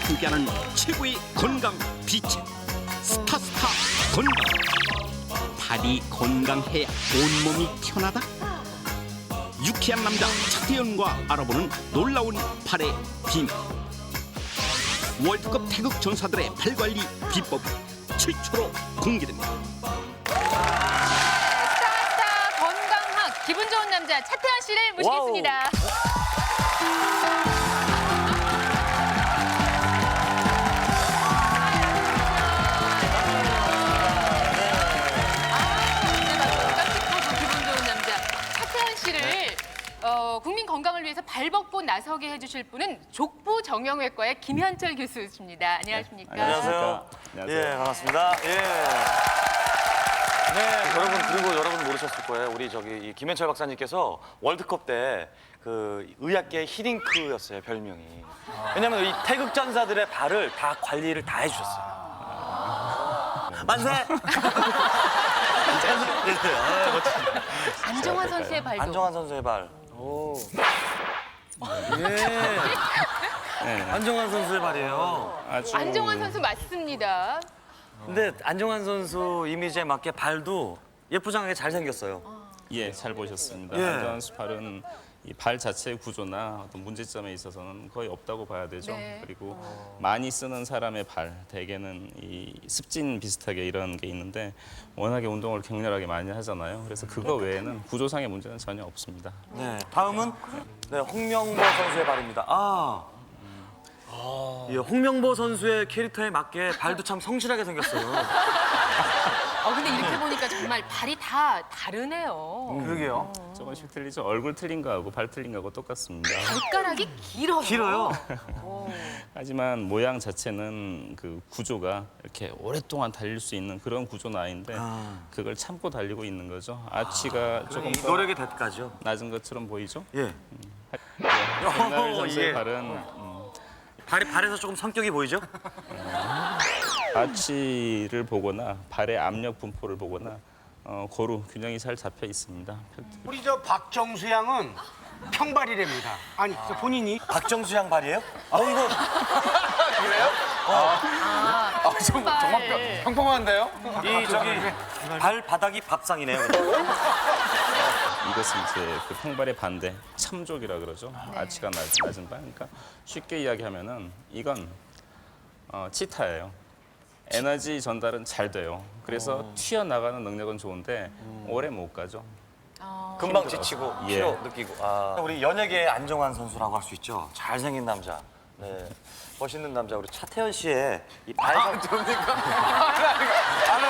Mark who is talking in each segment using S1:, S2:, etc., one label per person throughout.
S1: 함께하는 최고의 건강 비책 스타스타 건강. 발이 건강해야 온몸이 편하다. 유쾌한 남자 차태현과 알아보는 놀라운 발의 비밀. 월드컵 태극 전사들의 발 관리 비법 최초로 공개됩니다.
S2: 스타스타 건강학 기분 좋은 남자 차태현 씨를 모시겠습니다. 국민 건강을 위해서 발벗고 나서게 해주실 분은 족부 정형외과의 김현철 교수십니다. 안녕하십니까?
S3: 안녕하세요.
S4: 안녕하세요.
S3: 예, 반갑습니다. 예. 네, 여러분 그리고 여러분 모르셨을 거예요. 우리 이 김현철 박사님께서 월드컵 때 그 의학계의 히딩크였어요, 별명이. 왜냐면 이 태극 전사들의 발을 다 관리를 다 해주셨어요. 만세!
S2: 안정환 선수의 발도.
S3: 안정환 선수의 발. 오. 예. 안정환 선수의 발이에요.
S2: 안정환 선수 맞습니다.
S3: 근데 안정환 선수 이미지에 맞게 발도 예쁘장하게 잘 생겼어요.
S4: 예, 잘 보셨습니다.
S3: 예.
S4: 안정환 수 발은 이 발 자체의 구조나 어떤 문제점에 있어서는 거의 없다고 봐야 되죠.
S2: 네.
S4: 그리고 많이 쓰는 사람의 발, 대개는 이 습진 비슷하게 이런 게 있는데 워낙에 운동을 격렬하게 많이 하잖아요. 그래서 그거 외에는 구조상의 문제는 전혀 없습니다.
S3: 네, 다음은 네, 홍명보 선수의 발입니다. 예, 홍명보 선수의 캐릭터에 맞게 발도 참 성실하게 생겼어요.
S2: 근데 이렇게 보니까 정말 발이 다 다르네요.
S3: 그러게요.
S4: 조금씩 틀리죠. 얼굴 틀린 거하고 발 틀린 거하고 똑같습니다.
S2: 발가락이 길어요.
S3: 길어요.
S4: 하지만 모양 자체는 그 구조가 이렇게 오랫동안 달릴 수 있는 그런 구조는 아닌데 그걸 참고 달리고 있는 거죠. 아치가 조금 더
S3: 노력의 대가죠.
S4: 낮은 것처럼 보이죠?
S3: 예.
S4: 백나일 선수의
S3: 예.
S4: 발은
S3: 발에서 조금 성격이 보이죠?
S4: 아치를 보거나 발의 압력 분포를 보거나 고루 균형이 잘 잡혀 있습니다.
S5: 우리 저 박정수 양은 평발이랍니다. 아니, 저 본인이
S3: 박정수 양 발이에요? 이거
S2: 정말
S5: 평범한데요?
S3: 발바닥이 밥상이네요.
S4: 이것은 이제 그 평발의 반대, 참족이라 그러죠. 아치가 낮은 발. 그러니까 쉽게 이야기하면은 이건 치타예요. 에너지 전달은 잘 돼요. 그래서 튀어나가는 능력은 좋은데 오래 못 가죠.
S3: 금방 지치고
S4: 예.
S3: 피로 느끼고. 우리 연예계의 안정환 선수라고 할 수 있죠. 잘생긴 남자. 네. 멋있는 남자 우리 차태현 씨의 이 발상.
S5: 나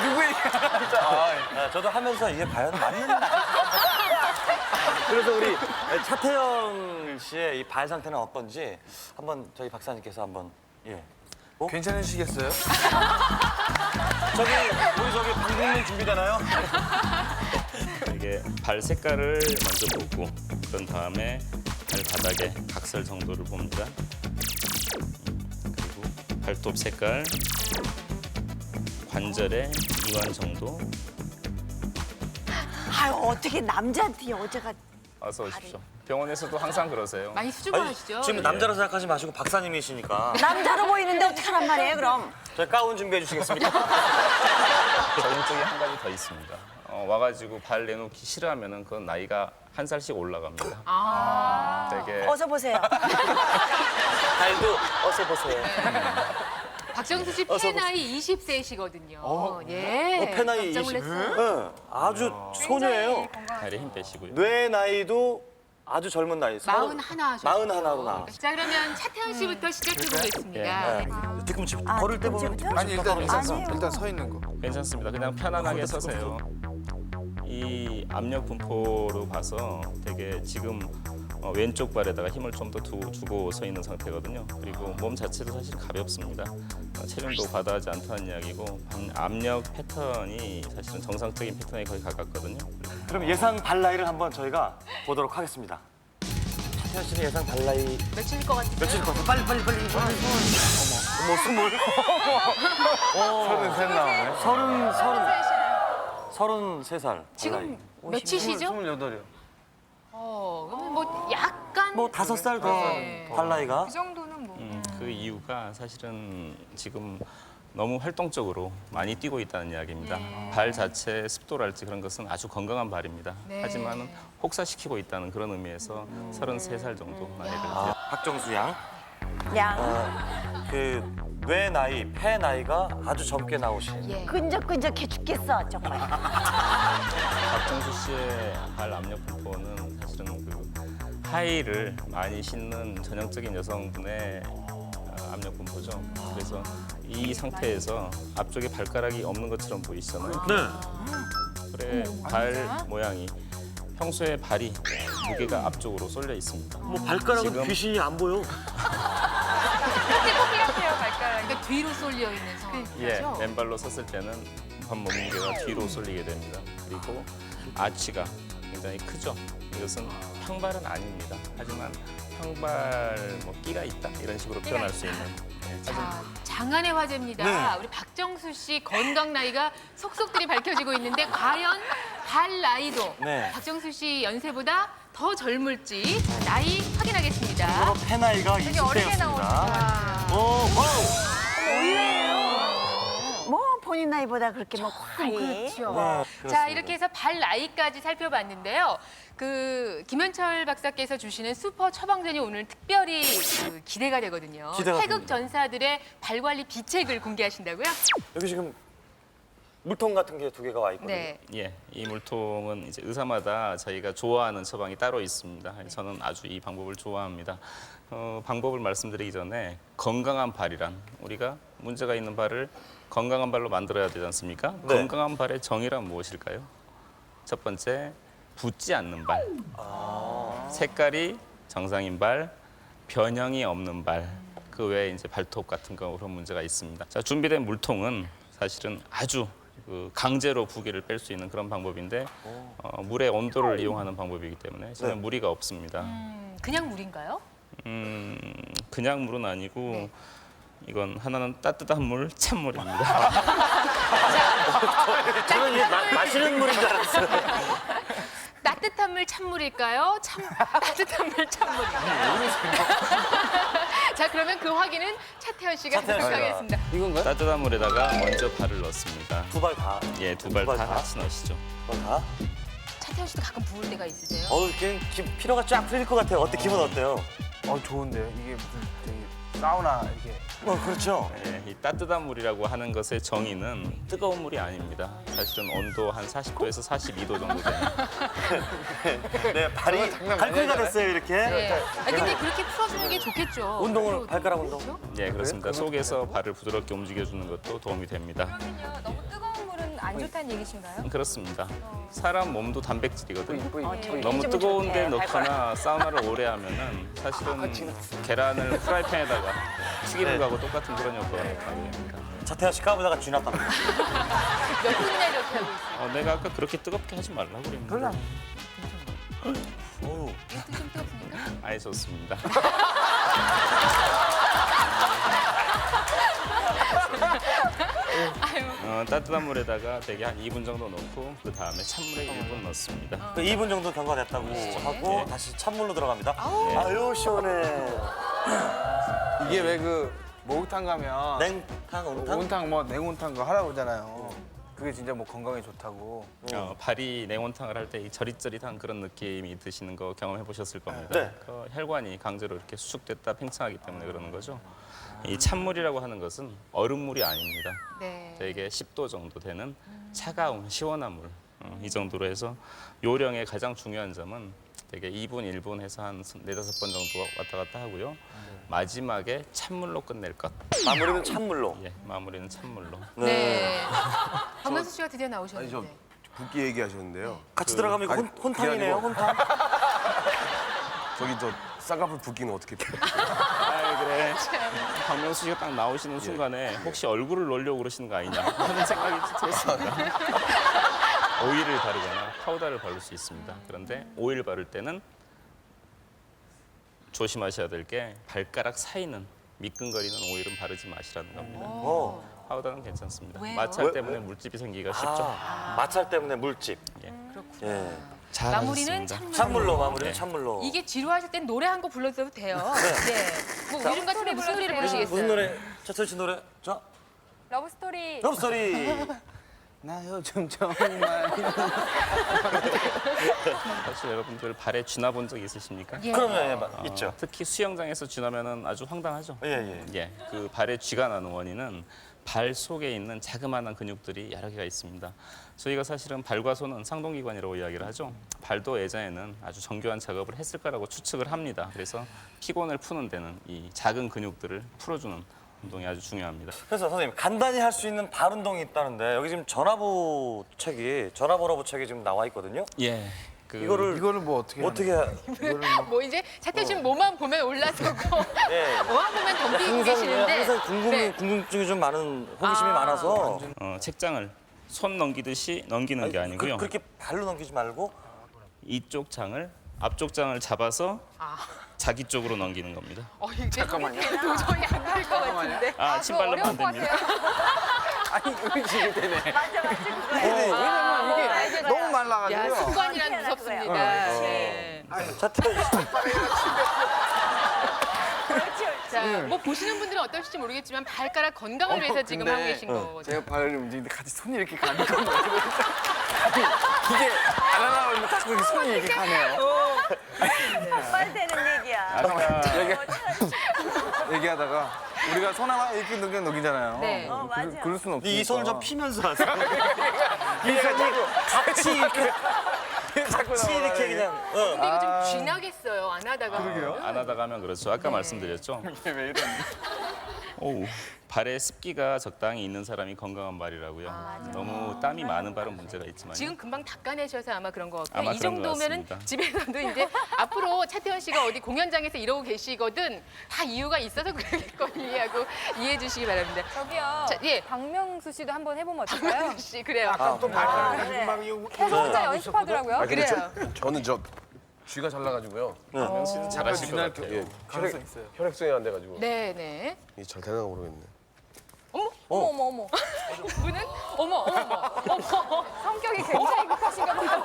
S5: 누구 얘기야?
S3: 저도 하면서 이게 과연 맞는. 그래서 우리 차태현 씨의 이 발 상태는 어떤지 한번 저희 박사님께서 한번 예.
S5: 괜찮으시겠어요?
S3: 우리 방송국 준비되나요?
S4: 이게 발 색깔을 먼저 보고 그런 다음에 발바닥의 각설 정도를 봅니다. 그리고 발톱 색깔, 관절의 이완 정도.
S6: 아유, 어떻게 남자한테 여자가
S4: 어서 오십시오. 병원에서도 항상 그러세요.
S2: 많이 수줍어하시죠?
S3: 지금 남자로 생각하지 마시고 박사님이시니까
S6: 남자로 보이는데 어떡하란 말이에요, 그럼?
S3: 저희 가운 준비해 주시겠습니까?
S4: 적응증이 한 가지 더 있습니다. 와가지고 발 내놓기 싫어하면은 그건 나이가 한 살씩 올라갑니다. 되게
S6: 어서 보세요.
S3: 발도 어서 보세요.
S2: 박정수 씨 폐 나이 20세시거든요. 예.
S3: 폐 나이
S2: 깜짝
S3: 20.
S2: 놀랐어요.
S3: 네, 아주 소녀예요.
S4: 발에 힘 빼시고요.
S3: 뇌 나이도 아주 젊은 나이.
S2: 41 하셨어요.
S3: 41구나.
S2: 자, 그러면 차태현 씨부터 시작해 보겠습니다.
S3: 뒤꿈치
S6: 아,
S3: 걸을 때 보면
S6: 뒤꿈치부터?
S5: 아니,
S6: 아니에요.
S5: 일단 서 있는 거.
S4: 괜찮습니다. 그냥 편안하게 서세요. 이 압력 분포로 봐서 되게 지금 왼쪽 발에다가 힘을 좀 더 주고 서 있는 상태거든요. 그리고 몸 자체도 사실 가볍습니다. 체중도 과다하지 않다는 이야기고 압력 패턴이 사실은 정상적인 패턴에 거의 가깝거든요.
S3: 그럼 예상 발 나이를 한번 저희가 보도록 하겠습니다. 차태현 씨는 예상 발 나이
S2: 며칠일 것 같아요?
S3: 며칠일 것 같아요? 빨리. 어머, 20.
S5: 33 나오네.
S3: 33살.
S2: 지금 몇이시죠?
S5: 28이요.
S2: 그러면 뭐 약간
S3: 뭐 5살 더
S2: 네.
S3: 발 나이가.
S2: 그 정도는 뭐.
S4: 그 이유가 사실은 지금 너무 활동적으로 많이 뛰고 있다는 이야기입니다.
S2: 네.
S4: 발 자체의 습도랄지 그런 것은 아주 건강한 발입니다.
S2: 네.
S4: 하지만 혹사시키고 있다는 그런 의미에서 33살 정도 나이를
S3: 아, 박정수 양.
S6: 양
S3: 그 뇌 나이, 폐 나이가 아주 젊게 나오신.
S2: 예.
S6: 끈적끈적해 죽겠어 정말.
S4: 박정수 씨의 발 압력 분포는 사실은 그 하이를 많이 신는 전형적인 여성분의 압력 분포죠. 그래서 이 상태에서 앞쪽에 발가락이 없는 것처럼 보이시잖아요.
S3: 네.
S4: 그래 발 모양이 평소에 발이 무게가 앞쪽으로 쏠려 있습니다.
S3: 뭐 발가락은
S4: 지금-
S3: 귀신이 안 보여.
S2: 그렇게 똑같아요, 발가락. 그러니까 뒤로 쏠려 있는 상태죠.
S4: 예, 맨발로 섰을 때는 반 몸무게가 뒤로 쏠리게 됩니다. 그리고 아치가 굉장히 크죠. 이것은 평발은 아닙니다. 하지만 평발 뭐 끼가 있다 이런 식으로 표현할 수 있는. 예,
S2: 자, 장안의 화제입니다.
S3: 네.
S2: 우리 박정수 씨 건강 나이가 속속들이 밝혀지고 있는데 과연 발 나이도
S3: 네.
S2: 박정수 씨 연세보다 더 젊을지 나이 확인하겠습니다.
S3: 바로 폐 나이가
S2: 되게 어리게
S3: 20대였습니다.
S2: 나오니까.
S6: 뭐 본인 나이보다 그렇게 뭐 과히.
S2: 그렇죠.
S3: 네,
S2: 자,
S3: 그렇습니다.
S2: 이렇게 해서 발 나이까지 살펴봤는데요. 그 김현철 박사께서 주시는 슈퍼 처방전이 오늘 특별히 그 기대가 되거든요.
S3: 기대가
S2: 태극
S3: 됩니다.
S2: 전사들의 발 관리 비책을 공개하신다고요?
S3: 여기 지금 물통 같은 게 2개가 와 있거든요.
S2: 네.
S4: 예, 이 물통은 이제 의사마다 저희가 좋아하는 처방이 따로 있습니다. 저는 아주 이 방법을 좋아합니다. 방법을 말씀드리기 전에 건강한 발이란 우리가 문제가 있는 발을 건강한 발로 만들어야 되지 않습니까?
S3: 네.
S4: 건강한 발의 정의란 무엇일까요? 첫 번째, 붓지 않는 발. 색깔이 정상인 발, 변형이 없는 발. 그 외에 이제 발톱 같은 거 그런 문제가 있습니다. 자, 준비된 물통은 사실은 아주 그 강제로 부기를 뺄 수 있는 그런 방법인데 물의 온도를 이용하는 방법이기 때문에 전혀
S3: 네.
S4: 무리가 없습니다.
S2: 그냥 물인가요?
S4: 그냥 물은 아니고
S2: 네.
S4: 이건 하나는 따뜻한 물, 찬물입니다.
S3: 저는 이게 마시는 물인 줄 알았어요.
S2: 따뜻한 물 찬물일까요? 따뜻한 물 찬물일까요? 자, 그러면 그 확인은 차태현 씨가 하도록 하겠습니다.
S4: 따뜻한 물에다가 먼저 발을 넣습니다.
S3: 2발 다.
S4: 예, 두 발
S3: 두발
S4: 다
S3: 다?
S4: 같이 넣으시죠.
S3: 2발 다.
S2: 차태현 씨도 가끔 부을 때가 있으세요?
S3: 이렇게 피로가 쫙 풀릴 것 같아요. 기분 어때요?
S7: 좋은데요. 이게 무슨 저기 사우나 이게
S3: 그렇죠.
S4: 예, 이 따뜻한 물이라고 하는 것의 정의는 뜨거운 물이 아닙니다. 사실은 온도 한 40도에서 42도 정도 되는.
S3: 네, 발이 갈퀴가 됐어요, 이렇게.
S2: 네. 근데 그렇게 풀어주는 게 좋겠죠.
S3: 운동을, 발가락 운동.
S2: 그렇죠?
S4: 예, 그렇습니다. 속에서 발을 부드럽게 움직여주는 것도 도움이 됩니다.
S8: 그러면요, 너무 뜨거운 물은 안 좋다는 얘기신가요?
S4: 그렇습니다. 사람 몸도 단백질이거든요.
S6: 저기
S4: 너무
S6: 해주면
S4: 뜨거운 데
S6: 좋대, 발가락.
S4: 넣거나 사우나를 오래 하면은 사실은 계란을 프라이팬에다가 튀기는 거하고 똑같은 그런 효과가 나게 됩니다.
S3: 차태현 씨 까부다가 쥐났답니다.
S2: 몇 분이나 이렇게 하고 있어요?
S4: 내가 아까 그렇게 뜨겁게 하지 말라고 그랬는데.
S3: 어우.
S2: 이것도 좀 뜨겁습니까?
S4: 아예 좋습니다. 따뜻한 물에다가 대개 한 2분 정도 넣고 그 다음에 찬물에 1분 넣습니다.
S3: 2분 정도 경과됐다고 하고
S4: 네.
S3: 다시 찬물로 들어갑니다.
S4: 네.
S3: 아유, 시원해.
S7: 이게 왜 그 목욕탕 가면
S3: 냉탕, 온탕?
S7: 온탕 뭐 냉온탕 거 하라고 하잖아요. 그게 진짜 뭐 건강에 좋다고.
S4: 발이 냉온탕을 할 때 이 저릿저릿한 그런 느낌이 드시는 거 경험해 보셨을 겁니다.
S3: 네.
S4: 그 혈관이 강제로 이렇게 수축됐다 팽창하기 때문에 그러는 거죠. 이 찬물이라고 하는 것은 얼음물이 아닙니다.
S2: 네.
S4: 되게 10도 정도 되는 차가운 시원한 물. 이 정도로 해서 요령의 가장 중요한 점은 되게 2분, 1분 해서 한 4-5번 정도 왔다 갔다 하고요. 마지막에 찬물로 끝낼 것.
S3: 마무리는 찬물로.
S4: 예, 마무리는 찬물로.
S2: 네. 박명수 씨가 드디어 나오셨는데.
S9: 아니, 붓기 얘기하셨는데요.
S3: 같이 들어가면 이거
S9: 아니,
S3: 혼탕이네요,
S9: 그게
S3: 혼탕.
S9: 저기 저 쌍꺼풀 붓기는 어떻게 빼요?
S4: 아 그래. 박명수 씨가 딱 나오시는 순간에 혹시 얼굴을 넣으려고 그러시는 거 아니냐 하는 생각이 들었습니다. 오일을 바르거나 파우더를 바를 수 있습니다. 그런데 오일 바를 때는 조심하셔야 될 게 발가락 사이는 미끈거리는 오일은 바르지 마시라는 겁니다. 파우더는 괜찮습니다.
S2: 왜요?
S4: 마찰 때문에 물집이 생기기가 쉽죠.
S3: 마찰 때문에 물집.
S4: 예.
S3: 예.
S2: 마무리는
S4: 잘하셨습니다.
S3: 찬물로 마무리는
S2: 네.
S3: 찬물로.
S2: 이게 지루하실 땐 노래 한 곡 불러줘도 돼요. 네. 뭐 요즘 같은 때 무슨 노래를 부르시겠어요?
S3: 무슨 노래? 차철 씨 노래? 자,
S8: 러브스토리.
S3: 러브스토리.
S7: 나 요즘 정말
S4: 사실 여러분들 발에 쥐나 본 적 있으십니까?
S2: 예.
S3: 그럼요, 예, 있죠.
S4: 특히 수영장에서 쥐나면은 아주 황당하죠.
S3: 예.
S4: 예, 그 발에 쥐가 나는 원인은 발 속에 있는 자그마한 근육들이 여러 개가 있습니다. 저희가 사실은 발과 손은 상동기관이라고 이야기를 하죠. 발도 예전에는 아주 정교한 작업을 했을 거라고 추측을 합니다. 그래서 피곤을 푸는 데는 이 작은 근육들을 풀어주는 운동이 아주 중요합니다.
S3: 그래서 선생님 간단히 할 수 있는 발 운동이 있다는데 여기 지금 전화번호 책이 지금 나와 있거든요.
S4: 예,
S7: 이거를 뭐 어떻게
S2: 뭐 이제 차태 씨 몸만 보면 올라서고
S3: 예.
S2: 뭐만 보면 덤비고 계시는데
S3: 항상
S2: 네.
S3: 궁금증이 좀 많은 호기심이 많아서
S4: 책장을 손 넘기듯이 넘기는 게 아니고요.
S3: 그렇게 발로 넘기지 말고
S4: 이쪽 장을 앞쪽 장을 잡아서 자기 쪽으로 넘기는 겁니다.
S2: 이게 잠깐만요. 도저히 안 될 것 같은데.
S4: 침 발라면 안 됩니다.
S7: 아니 의식이 되네.
S6: 맞아, 맞아, 그거야.
S7: 왜냐면 이게
S2: 알겠어요.
S7: 너무
S2: 야,
S7: 말라가지고요.
S2: 습관이란
S6: 희한하고요.
S2: 무섭습니다. 네.
S3: 차태현 씨.
S6: 그렇지, 그렇지.
S2: 자, 뭐 보시는 분들은 어떨지 모르겠지만 발가락 건강을 위해서 지금
S7: 근데
S2: 하고 계신 거거든요.
S7: 제가 발을 움직이는데 같이 손이 이렇게 가는 건 왜 그럴까? 아니, 이게 안 하려면 자꾸 이렇게 손이 이렇게 가네요.
S6: 빨되는 얘기야.
S4: 아까
S7: 얘기하다가 우리가 손 하나 이렇게 넘기잖아요.
S2: 네.
S6: 맞아.
S7: 그럴 수는 없으니까.
S3: 이 손을 좀 피면서 하세요. 같이 이렇게 같이 이렇게 그냥.
S2: 근데 이거 좀 쥐나겠어요. 안 하다가.
S4: 안 하다가 하면 그렇죠. 아까 말씀드렸죠.
S7: 왜 이러니?
S4: 오우, 발에 습기가 적당히 있는 사람이 건강한 발이라고요. 너무 땀이 많은 발은 문제가 있지만
S2: 지금 금방 닦아내셔서 아마 그런 것 같고요.
S4: 아마
S2: 이
S4: 그런 것
S2: 정도면은
S4: 같습니다.
S2: 집에서도 이제 앞으로 차태현 씨가 어디 공연장에서 이러고 계시거든 다 이유가 있어서 그러겠거니 하고 이해해 주시기 바랍니다.
S8: 저기요.
S2: 자, 예.
S8: 박명수 씨도 한번 해보면 어떨까요?
S2: 씨 그래요.
S5: 또 발가락
S6: 그래.
S5: 막 이거
S8: 계속 혼자 연습하더라고요.
S2: 그래요.
S9: 저는 쥐가 잘 나가지고요.
S4: 박명 씨는 잘하실 것 같아요.
S7: 가능성 있어요.
S9: 혈액순환이 안 돼가지고
S2: 네네.
S9: 이게 잘 되나 모르겠네.
S8: 어머.
S2: 분은 어머.
S8: 성격이 굉장히 급하신가 봐요.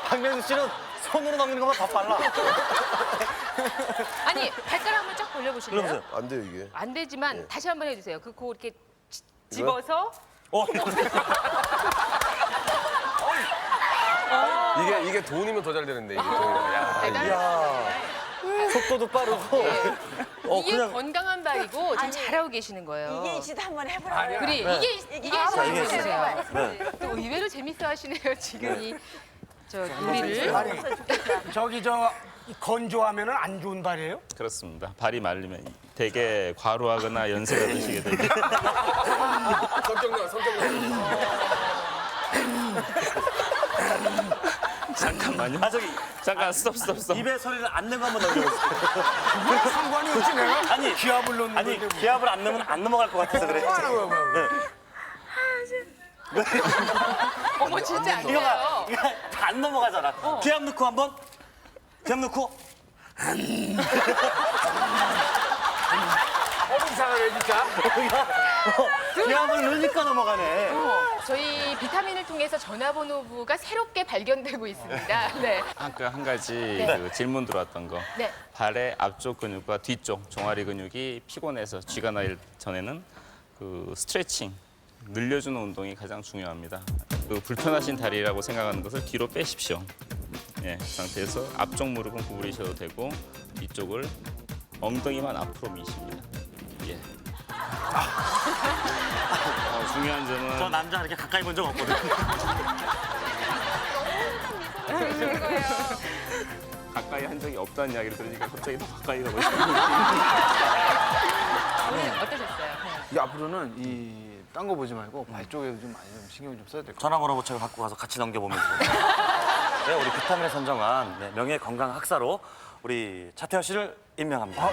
S3: 박명수 씨는 손으로 넘기는 것보다 더 빨라.
S2: 아니 발가락 한번 쫙 벌려보실래요?
S3: 그러면서
S9: 안 돼요 이게.
S2: 안 되지만 다시 한번 해주세요. 그 이렇게 집어서
S9: 이게 돈이면 더 잘 되는데 이게. 야,
S2: 대단하시네요.
S3: 속도도 빠르고.
S2: 이게
S3: 그냥
S2: 건강한 발이고 지금
S6: 아니,
S2: 잘하고 계시는 거예요.
S6: 이게 씨도 한번 해보라고요.
S2: 그래 이게
S6: 아,
S2: 잘
S3: 이게
S2: 보세요.
S3: 네.
S2: 또 의외로 재밌어하시네요 지금 이저 요리를.
S5: 아니 저기 건조하면은 안 좋은 발이에요?
S4: 그렇습니다. 발이 마르면 되게 과로하거나 연세가 드시게 되고
S9: 성격나.
S4: 잠깐만요.
S3: 저기
S4: 잠깐 스톱.
S3: 입에 소리를 안 내고 한번 넘겨보세요.
S5: 뭐 상관이 없지 내가?
S3: 아니
S5: 기압을 넣는
S3: 아니
S5: 건데.
S3: 기압을 안 넣으면 안 넘어갈 것 같아서 그래.
S2: 어머 진짜 안 돼요.
S3: 이거 안 넘어가잖아. 기압 넣고 한번. 기압 넣고.
S5: 이상하네 진짜.
S3: 기압을 넣으니까 넘어가네.
S2: 저희 비타민을 통해서 전화번호부가 새롭게 발견되고 있습니다. 네.
S4: 아까 한 가지 그 질문 들어왔던 거.
S2: 네.
S4: 발의 앞쪽 근육과 뒤쪽 종아리 근육이 피곤해서 쥐가 나기 전에는 그 스트레칭 늘려주는 운동이 가장 중요합니다. 그 불편하신 다리라고 생각하는 것을 뒤로 빼십시오. 예, 그 상태에서 앞쪽 무릎은 구부리셔도 되고 뒤쪽을 엉덩이만 앞으로 미십니다. 예. 중요한
S3: 저
S4: 점은
S3: 남자 이렇게 가까이 본 적 없거든.
S4: 가까이 한 적이 없다는 이야기를 들으니까 갑자기 더 가까이 가고 싶어요.
S2: 오늘 어떠셨어요?
S7: 이 앞으로는 이 딴 거 보지 말고 발 쪽에도 좀 많이 좀 신경을 좀 써야 될 것 같아요.
S3: 전화번호 책을 갖고 가서 같이 넘겨보면서. 네, 우리 비타민을 선정한 네, 명예 건강 학사로 우리 차태현 씨를 임명합니다.